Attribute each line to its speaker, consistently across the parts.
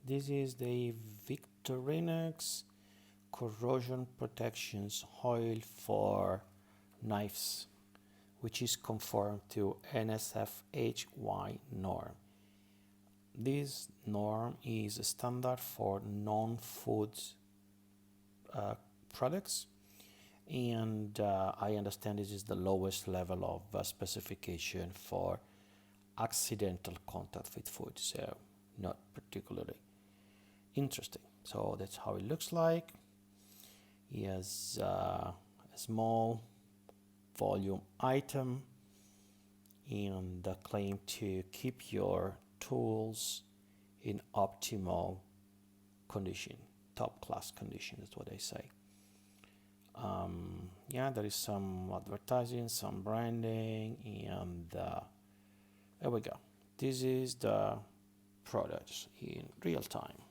Speaker 1: This is the VICTORINOX Corrosion Protections Oil for Knives, which is conform to NSF/HY norm. This norm is a standard for non-food products, and I understand this is the lowest level of specification for accidental contact with food, so not particularly interesting. So that's how it looks like. He has a small volume item and the claim to keep your tools in optimal condition, top class condition is what I say. Yeah, there is some advertising, some branding, and there we go. This is the product in real time.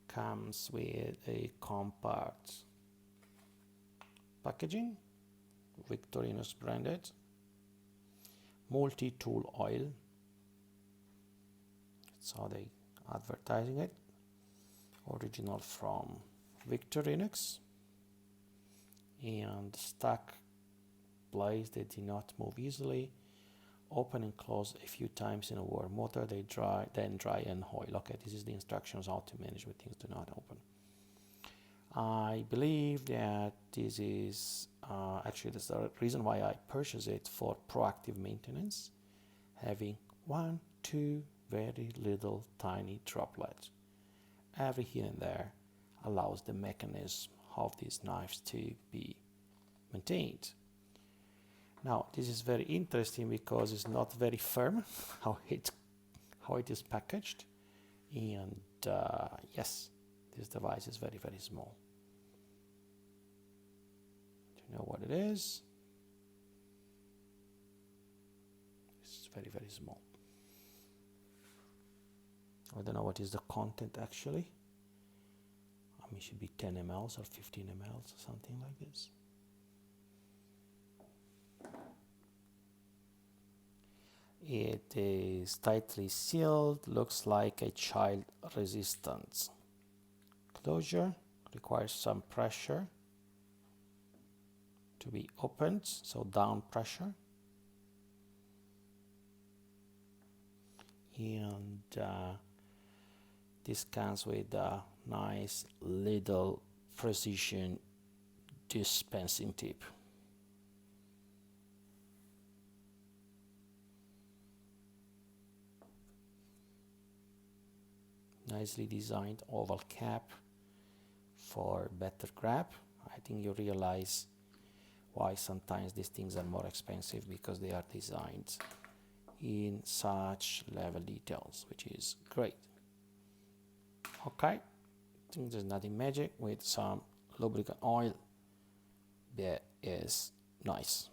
Speaker 1: Comes with a compact packaging, VICTORINOX branded, multi-tool oil. That's how they advertising it. Original from VICTORINOX, and stack place. They do not move easily. Open and close a few times in a warm water. They dry, then dry and oil. Okay, this is the instructions how to manage when things do not open. I believe that this is actually that's the reason why I purchased it, for proactive maintenance, having 1, 2 very little tiny droplets every here and there allows the mechanism of these knives to be maintained. Now this is very interesting because it's not very firm how it is packaged, and yes, this device is very small. Do you know what it is? It's very small. I don't know what is the content actually. I mean, it should be 10 ml or 15 ml or something like this. It is tightly sealed, looks like a child resistant closure, requires some pressure to be opened, so down pressure. And this comes with a nice little precision dispensing tip. Nicely designed oval cap for better grab. I think you realize why sometimes these things are more expensive, because they are designed in such level details, which is great. Okay, I think there's nothing magic with some lubricant oil. That is nice.